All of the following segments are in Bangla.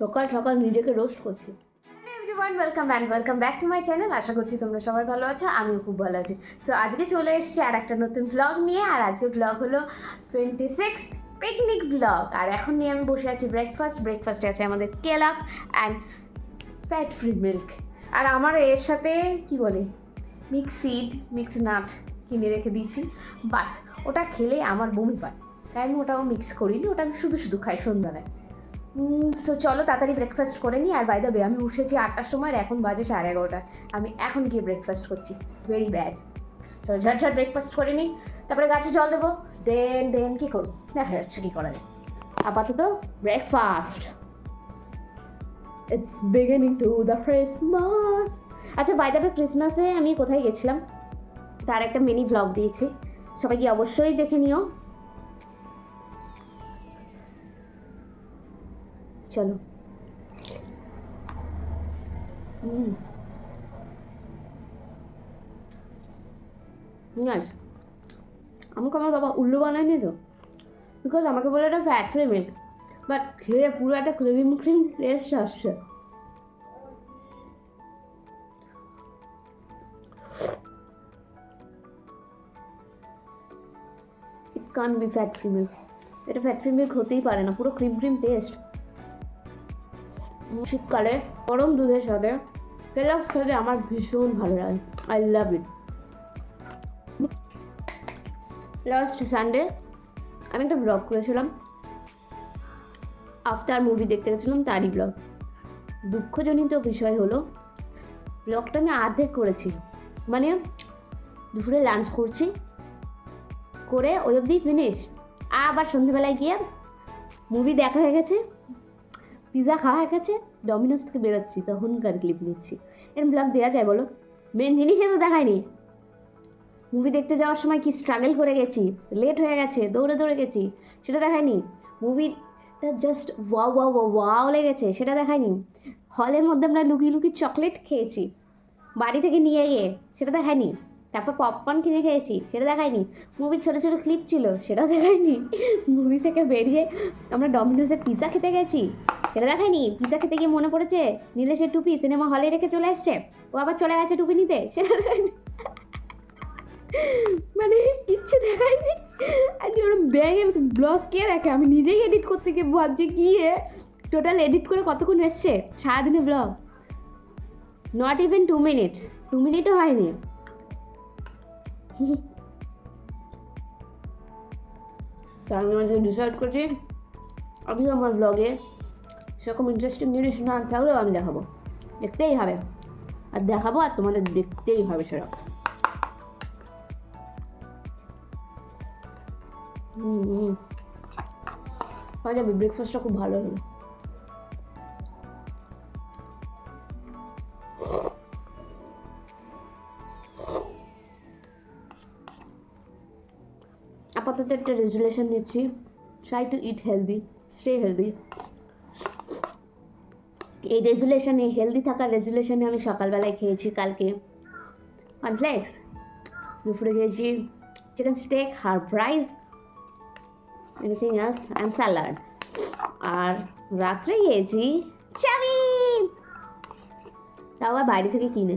সকাল সকাল নিজেকে রোস্ট করছি। Welcome back to my channel. আশা করছি তোমরা সবাই ভালো আছো, আমিও খুব ভালো আছি। সো আজকে চলে এসেছি আর একটা নতুন ব্লগ নিয়ে। আর আজকের ব্লগ হলো 26th পিকনিক ব্লগ। আর এখন নিয়ে আমি বসে আছি ব্রেকফাস্টে আছে আমাদের Kellogg's and fat free milk. আর আমার এর সাথে কি বলে মিক্স নাট কিনে রেখে দিয়েছি, বাট ওটা খেলে আমার বমি পায়, তাই আমি ওটাও মিক্স করিনি, ওটা আমি শুধু খাই সন্ধ্যাবেলায়। সো চলো তাড়াতাড়ি ব্রেকফাস্ট করে নিই। আর বাই দ্য ওয়ে আমি উঠেছি 8টার সময়, আর এখন বাজে 11:30। আমি এখন গিয়ে ব্রেকফাস্ট করছি, ভেরি ব্যাড। চলো ঝটঝট ব্রেকফাস্ট করে নিই, তারপরে গাছে জল দেবো, দেন কী করবো দেখা যাচ্ছে কী করা যায়। আপাতত breakfast, it's beginning to the Christmas. আচ্ছা বাই দ্য ওয়ে, ক্রিসমাসে আমি কোথায় গেছিলাম তার একটা মিনি ভ্লগ দিয়েছি, সবাই গিয়ে অবশ্যই দেখে নিও। চলো আমাকে আমার বাবা উল্লু বানায়নি তো, বিকজ আমাকে বলে এটা ফ্যাট ফ্রি মিল্ক, বাট খেয়ে পুরো একটা ক্রিম টেস্ট আসছে। It can be fat free milk, এটা ফ্যাট ফ্রি মিল্ক হতেই পারে না, পুরো ক্রিম টেস্ট। শীতকালে গরম দুধের সাথে কেলগস খেতে আমার ভীষণ ভালো লাগে, I love it. Last Sunday আমি একটা ব্লগ করেছিলাম, আফটার মুভি দেখতে গেছিলাম তারই ব্লগ। দুঃখজনিত বিষয় হলো ব্লগটা আমি আর্ধেক করেছি, মানে দুপুরে লাঞ্চ করছি, করে ওই অবধি ফিনিশ। আবার সন্ধ্যেবেলায় গিয়ে মুভি দেখা হয়ে গেছে, পিৎজা খাওয়া হয়ে গেছে, ডমিনোস থেকে বেরোচ্ছি, তখনকার ক্লিপ নিচ্ছি। এরকম ব্লগ দেওয়া যায় বলো? মেন জিনিসই তো দেখায়নি। মুভি দেখতে যাওয়ার সময় কি স্ট্রাগল করে গেছি, লেট হয়ে গেছে, দৌড়ে গেছি, সেটা দেখায়নি। মুভিটা জাস্ট ওয়াও লেগেছে, সেটা দেখায়নি। হলের মধ্যে আমরা লুকিয়ে চকলেট খেয়েছি বাড়ি থেকে নিয়ে গিয়ে, সেটা দেখায়নি। তারপর পপকর্ন কিনে খেয়েছি, সেটা দেখায়নি। মুভির ছোটো ক্লিপ ছিল, সেটাও দেখায়নি। মুভি থেকে বেরিয়ে আমরা ডমিনোসের পিৎজা খেতে গেছি, সেটা দেখায়নি। পিৎজা খেতে গিয়ে মনে পড়েছে নীলেশের টুপি সিনেমা হলে রেখে চলে এসছে, ও আবার চলে গেছে টুপি নিতে, সেটা দেখায়নি। মানে কিচ্ছু দেখায়নি। আজকে ওর ব্যাগের ব্লগ কে দেখে? আমি নিজেই এডিট করতে গিয়ে ভাবছি গিয়ে টোটাল এডিট করে কতক্ষণ এসছে সারাদিনে ব্লগ, নট ইভেন 2 মিনিটস, 2 মিনিটও হয়নি। তো আমি আজকে ডিসাইড করছি আমি আমার ব্লগে সেরকম ইন্টারেস্টিং জিনিস না থাকলেও আমি দেখাবো, দেখতেই হবে, আর দেখাবো, আর তোমাদের দেখতেই হবে সেটা। হয়ে যাবে, ব্রেকফাস্টটা খুব ভালো হলো। আপাতত একটা রেজুলেশন নিচ্ছি, try to it healthy, stay healthy. এই রেজুলেশনে, হেলদি থাকার রেজুলেশনে আমি সকালবেলায় খেয়েছি কালকে কর্নফ্লেক্স, দুপুরে খেয়েছি chicken steak, herb rice, anything else and salad, আর রাত্রে খেয়েছি চাউমিন, তাও আবার বাইরে থেকে কিনে।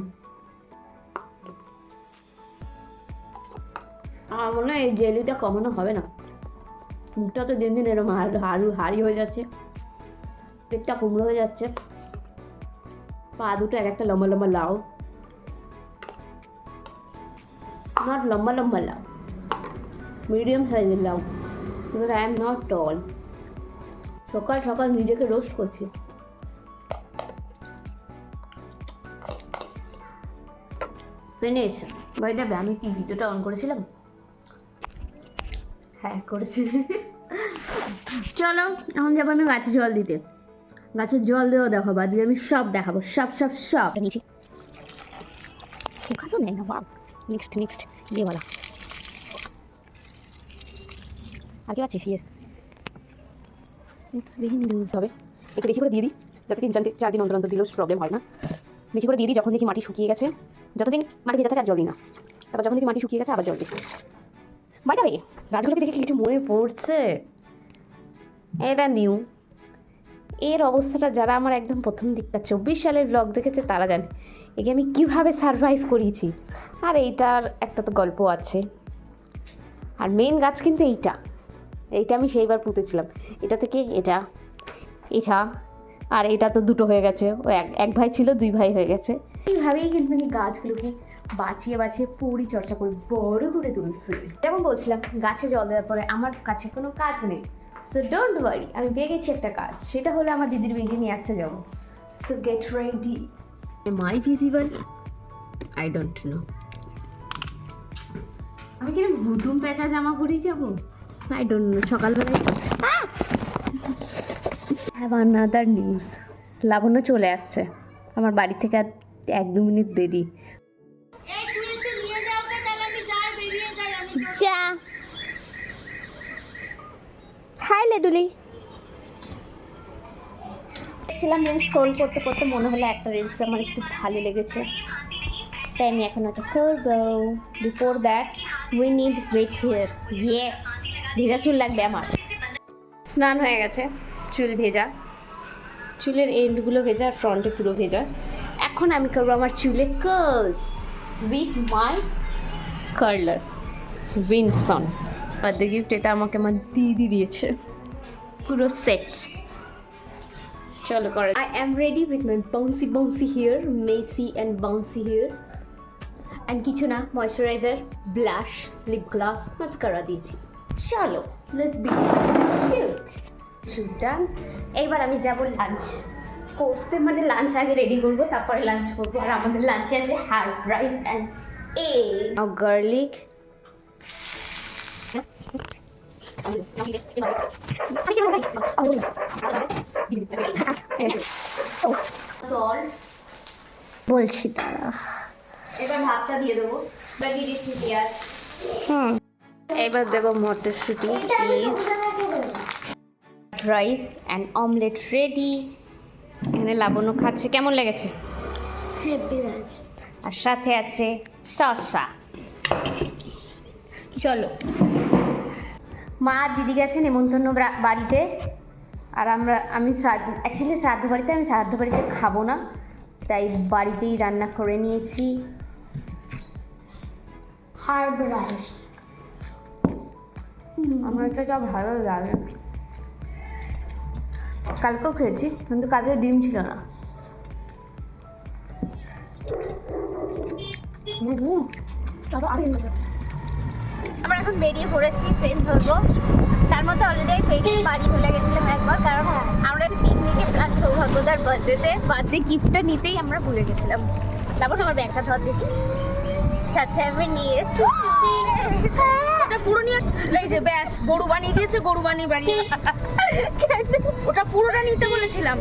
আমার মনে হয় এই জেলিটা কমানো হবে না, মুখটা তো দিন এরকম হাড়ি হয়ে যাচ্ছে, পেটটা কুমড়ো হয়ে যাচ্ছে, পা দুটো এক একটা লম্বা লাউ, নট লম্বা লাউ, মিডিয়াম সাইজের লাউ, বিকজ আই এম নট টল। সকাল সকাল নিজেকে রোস্ট করছি। ফিনিশ। বাই দ্য ওয়ে, আমি কি ভিডিওটা অন করেছিলাম? হ্যাঁ করেছি। চলো এখন যাবো আমি গাছে জল দিতে, গাছের জল দেওয়া দেখাবো আজকে, আমি সব দেখাবো, সব নিয়েছি। নেক্সট দিয়ে বলা আর কি আছে, সিএস হবে একটু বেশি করে দিয়ে দিই, যাতে 3-4 দিন অন্তর দিলেও প্রবলেম হয় না। বেশি করে দিয়ে দিই, যখন দেখি মাটি শুকিয়ে গেছে, যতদিন মাটি ভেজা থাকে আর জল দিই না, তারপর যখন দেখি মাটি শুকিয়ে গেছে আবার জল দিই। বাই দ্য ওয়ে গাছগুলোকে দেখে কিছু মনে পড়ছে? এটা নিউ। এর অবস্থাটা যারা আমার একদম প্রথম দিকটা 24 সালের ব্লগ দেখেছে তারা জানে একে আমি কীভাবে সারভাইভ করিয়েছি। আর এইটার একটা তো গল্প আছে। আর মেন গাছ কিন্তু এইটা আমি সেইবার পুঁতেছিলাম। এটা থেকে এটা আর এটা তো দুটো হয়ে গেছে। ও এক ভাই ছিল, 2 ভাই হয়ে গেছে। এইভাবেই কিন্তু আমি গাছগুলোকে বাঁচিয়ে পরিচর্যা করে বড় করে তুলছি। যেমন বলছিলাম, গাছে জল দেওয়ার পরে আমার কাছে কোনো কাজ নেই। সো ডোন্ট ওয়ারি, আমি পেয়ে গেছি একটা কাজ। সেটা হলো আমার দিদির বিয়ে নিয়ে আসতে যাবো। So get ready. Am I visible? I don't know. আমি কিরকম হুতুম পেঁচা জামা পরেই যাবো? I don't know. সকালবেলায় হ্যাভ আনাদার নিউজ। লাবণ্য চলে আসছে আমার বাড়ি থেকে। আর 1-2 মিনিট দেরি। যা। হাই লেডুলি। দেখছিলাম রিলস স্ক্রল করতে করতে মনে হলো একটা রিলস আমার একটু ভালো লেগেছে, তাই আমি এখন ওটা করবো। Before that we need wait here. Yes, ভেজা চুল লাগবে আমার। স্নান হয়ে গেছে, চুল ভেজা, চুলের এন্ডগুলো ভেজা আর ফ্রন্টে পুরো ভেজা। এখন আমি করবো আমার চুলে কার্লস উইথ মাই কার্লার উইনসন। বার্থডে গিফট এটা আমাকে আমার দিদি দিয়েছে, পুরো সেট। চলো করে। I am ready with my bouncy hair, messy and bouncy hair. And কিছু না, moisturiser, blush, lip gloss, mascara দিয়েছি। চলো let's begin shoot. Shoot done. এইবার আমি যাব লাঞ্চ করতে, মানে লাঞ্চ আগে রেডি করবো, তারপরে লাঞ্চ করবো। আর আমাদের লাঞ্চে আছে হার্ড রাইস অ্যান্ড গার্লিক। বলছি তারা এবার ভাতটা দিয়ে দেবো। এবার দেবো মটরশুঁটি, cheese, rice and omelette ready. এখানে লাবণ্য খাচ্ছে। কেমন লেগেছে? আর সাথে আছে শসা। চলো। মা দিদি গেছে নেমন্তন্ন বাড়িতে, আর আমি অ্যাকচুয়ালি শ্রাদ্ধ বাড়িতে খাবো না, তাই বাড়িতেই রান্না করে নিয়েছি হার্ড রাইস। আমার এটা যা ভালো লাগে। কালকেও খেয়েছি, কিন্তু কালকে ডিম ছিল না। আমরা এখন বেরিয়ে পড়েছি, ট্রেন ধরবো। তার মধ্যে অলরেডি বেরিয়ে বাড়ি চলে গেছিলাম একবার, কারণ আমরা পিকনিকে প্লাস সৌভাগ্যদার বার্থডে গিফটটা নিতেই আমরা ভুলে গেছিলাম। তারপর আমার ব্যাগটা ধর দেখি, সাথে আমি নিয়ে এসেছি। ওটা পুরো নিয়ে এই যে ব্যাস গরু বানিয়ে দিয়েছে, গরু বানিয়ে বাড়িয়ে। ওটা পুরোটা নিতে বলেছিলাম।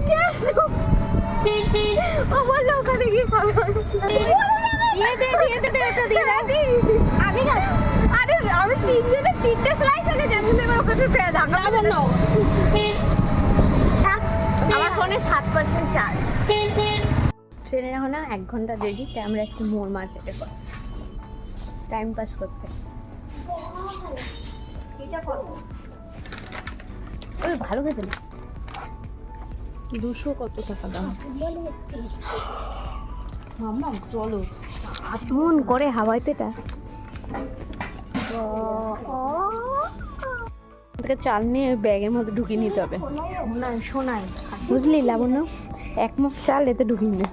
ও বললো ওখানে গিয়ে খাবে। দিয়ে দে ওটা দিয়ে দে। আরে আমি 3 জনের 3টে স্লাইস আগে জানি না, এবার ওকে ফেলে দাম লাবণ নাও। আমার ফোনে 7% চার্জ। ট্রেনে এখন 1 ঘন্টা দেরি, তাই আমরা এসেছি মোর মার্কেটে করে টাইম পাস করতে। ওই ভালো খেতে না। 200 কত টাকা দাম? মাম্মা চলো, আতমন করে হাওয়াইতে এটা। চাল নিয়ে ব্যাগের মধ্যে ঢুকিয়ে নিতে হবে। শোনাই বুঝলি লাবণ্য, 1 মুখ চাল এতে ঢুকিয়ে নে।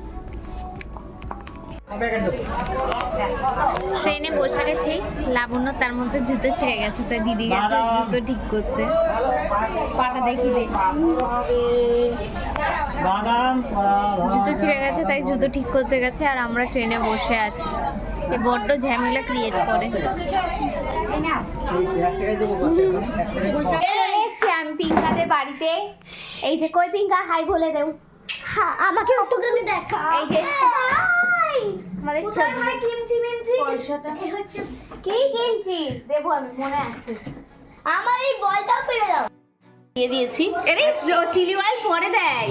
ট্রেনে বসে গেছি, লাবণ্য তার মধ্যে জুতো ছিঁড়ে গেছে, তাই দিদি গেছে জুতো ঠিক করতে। পাটা দেখি দে, জুতো ছিঁড়ে গেছে তাই জুতো ঠিক করতে গেছে, আর আমরা ট্রেনে বসে আছি। এ বড্ড ঝামেলা ক্রিয়েট করে। আমি পিঙ্কাদের বাড়িতে। এই যে কই পিঙ্কা, হাই বলে দেও। হ্যাঁ আমাকে একটুখানি দেখা। এই যে আমাদের কিমচি কি কিমচি দেবো আমি, মনে আছে। আমার এই বলটা ফেলে দাও। দিয়ে দিয়েছি। আরে চিলি অয়েল পরে দেয়,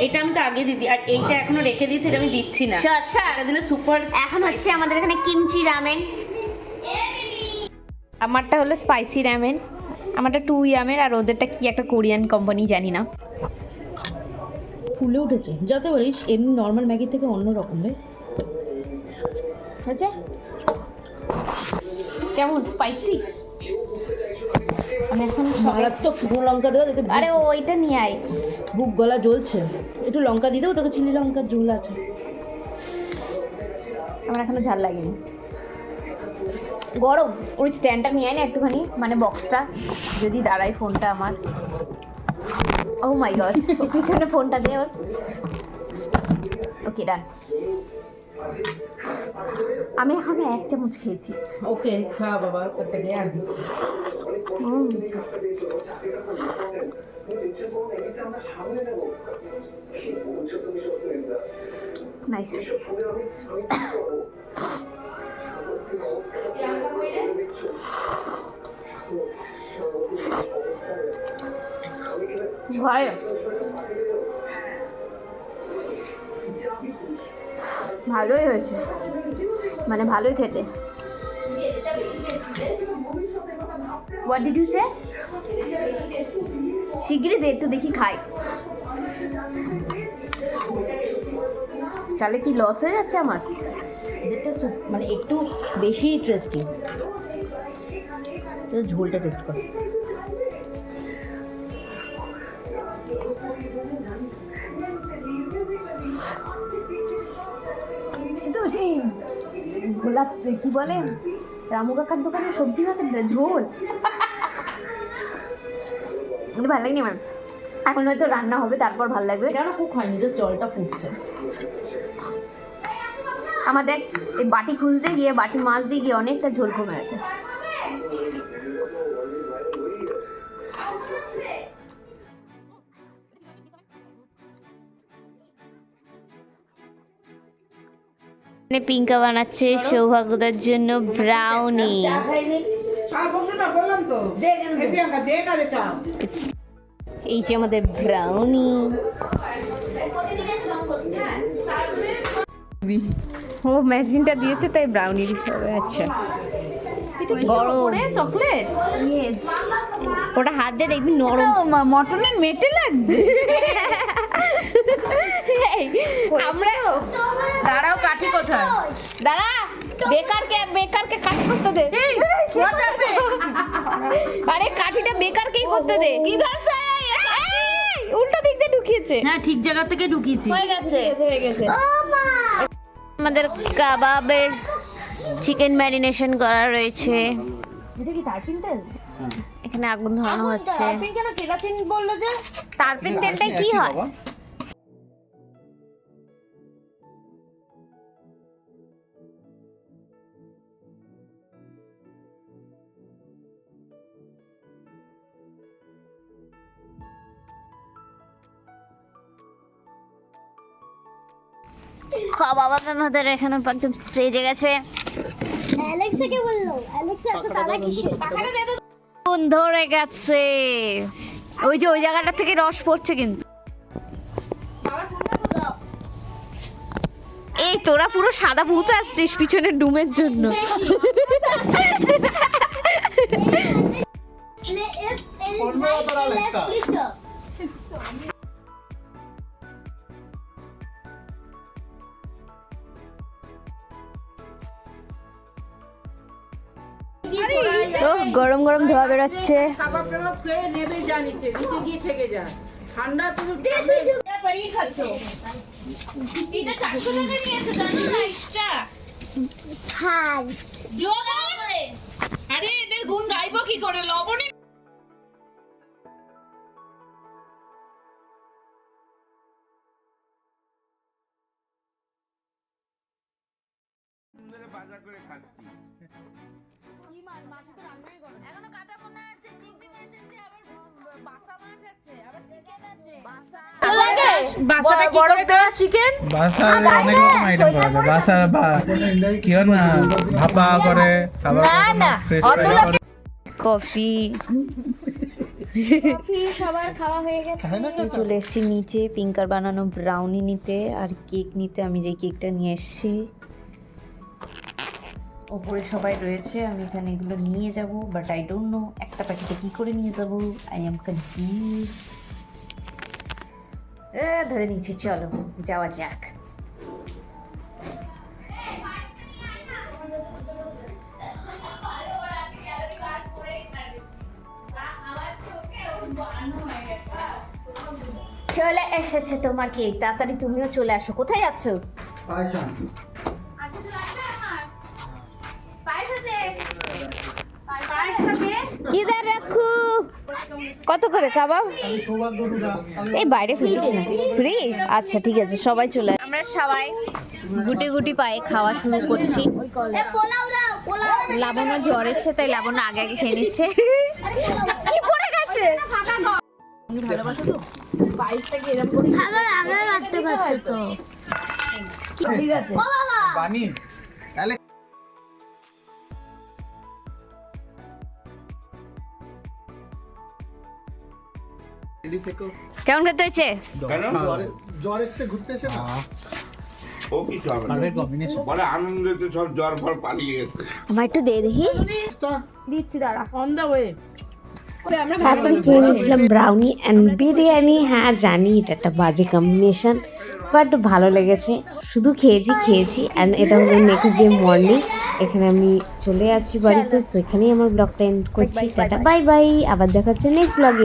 এটা আমি তো আগে দিদি, আর এইটা এখনো রেখে দিয়েছি, এটা আমি দিচ্ছি না। শসা এটা দিলে সুপার। এখন হচ্ছে আমাদের এখানে কিমচি রামেন। আমারটা হলো স্পাইসি র্যামেন, আমারটা 2 ইয়ামের, আর ওদেরটা কি একটা কোরিয়ান কোম্পানি জানি না। ফুলে উঠেছে যাতে বলিস, এমনি নর্মাল ম্যাগি থেকে অন্য রকম রে। হয়েছে কেমন স্পাইসি? আমি এখন মারাত্মক শুকনো লঙ্কা দেওয়া যাতে আরে ওইটা নিয়ে আয়। বুক গলা জ্বলছে, একটু লঙ্কা দিয়ে দেবো তোকে, চিলি লঙ্কার ঝোল আছে। আমার এখনো ঝাল লাগেনি, গরম। ওই স্ট্যান্ডটা নিয়ে আয় না একটুখানি, মানে বক্সটা যদি দাঁড়ায় ফোনটা আমার। ও মাই গড, পিছনে ফোনটা দে ওর। ওকে ডান। আমি এখনো 1 চামচ খেয়েছি। ওকে খা বাবা, একটা দিয়ে আর নাইস। ঘরে ভালোই হয়েছে, মানে ভালোই খেতে। হোয়াট ডিড ইউ সে? শিগগিরই দে একটু দেখি খাই। তাহলে কি লস হয়ে যাচ্ছে আমার? এদেরটা মানে একটু বেশি টেস্টি। ঝোলটা টেস্ট কর। কিন্তু সেই ভোলা কি বলে রামু কাকার দোকানে সবজি ভাতের ঝোল ভালো লাগেনি ম্যাম। এখন হয়তো রান্না হবে তারপর ভালো লাগবে। এটা না কুক হয়নি, যে জলটা ফুটছে। আমাদের এই বাটি খুঁজতে গিয়ে, বাটি মাছ দিয়ে গিয়ে অনেকটা ঝোল কমে গেছে। পিঙ্কা বানাচ্ছে সৌভাগ্যদার জন্য ব্রাউনি। এই যে আমাদের ব্রাউনি। ও মেশিনটা দিয়েছে তাই ব্রাউনি দিতে হবে। আচ্ছা বড় চকলেট, ইয়েস। ওটা হাত দিয়ে দেখবি নরম, মটনের মেটে লাগছে। আমরা দাঁড়াও, কাঠি কোথায়? দাঁড়া, বেকারকে কাজ করতে দে। আরে কাঠিটা বেকারকেই করতে দে। কি ধারছে? উল্টো দিক দিয়ে ঢুকিয়েছে। হ্যাঁ, ঠিক জায়গা থেকে ঢুকিয়েছি। হয়ে গেছে। আমাদের কাবাবের চিকেন ম্যারিনেশন করা রয়েছে। এটা কি তারপিন তেল? এখানে আগুন ধরানো হচ্ছে। তারপিন কেন কেরাচিন বললো যে? তারপিন তেলটা কি হয়? কাবাব আমাদের এখানে একদম সেজে গেছে। অ্যালেক্সাকে বললো, অ্যালেক্সা এত তারা কিসের? আগুন ধরে গেছে। ওই যে ওই জায়গাটা থেকে রস পড়ছে কিন্তু। এই তোরা পুরো সাদা ভূত আসছিস পিছনে ডুমের জন্য। তো গরম গরম ধোয়া বেরোচ্ছে। আরে এদের গুণ গাইবো কি করে? লবণে বাজার করে খাচ্ছি। কি মাছ? মাছ তো রান্নাই করো। এখনো কাটা পোনা আছে, চিংড়ি মাছ আছে, আবার বাসা মাছ আছে, আবার চিকেন আছে। বাসাটা কি করে দেওয়া চিকেন? বাসায় অনেক রকম আইটেম করা যায়। বাসা বা কি হয় না, ভাপা করে, আবার ফ্রেশ ফ্রাই করে। কফি সবার খাওয়া হয়ে গেছে। চলে এসেছি নিচে পিঙ্কার বানানো ব্রাউনি নিতে আর কেক নিতে। আমি যে কেকটা নিয়ে এসেছি ওপরে সবাই রয়েছে, আমি এখানে এগুলো নিয়ে যাব, বাট আই ডোন্ট নো একটা প্যাকেটে কী করে নিয়ে যাব। I am confuse. ধরে নিচ্ছি, চলো যাওয়া যাক। চলে এসেছে তোমার কেক, তাড়াতাড়ি তুমিও চলে আসো। কোথায় যাচ্ছো? কিদার রাখু? কত করে কাবাব? এই বাইরে ফ্রি না? ফ্রি? আচ্ছা ঠিক আছে, সবাই চলে আসে। আমরা সবাই গুটি গুটি পায়ে খাওয়া শুরু করছি। লাবণ্য জ্বর এসছে, তাই লাবণ্য আগে আগে খেয়ে নিচ্ছে। কি পড়ে গেছে? ঠিক আছে পানি কেমন খেতে হয়েছে? জ্বর এসছে, ঘুরতে এসে না ও কিছু হবে না। Perfect combination. বলে আনন্দেতে সব জ্বর ফর পালিয়ে গেছে। আমার একটু দে দেখি। দিচ্ছি দাঁড়া। On the way. তারপরে খেয়ে নিয়েছিলাম ব্রাউনি অ্যান্ড বিরিয়ানি। হ্যাঁ জানি এটা একটা বাজে কম্বিনেশন, বাট ভালো লেগেছে। শুধু খেয়েছি অ্যান্ড এটা হলো নেক্সট ডে মর্নিং। এখানে আমি চলে আছি বাড়িতে, সো এখানেই আমার ব্লগটা এন্ড করছি। টাটা বাই বাই, আবার দেখা হচ্ছে নেক্সট ব্লগে।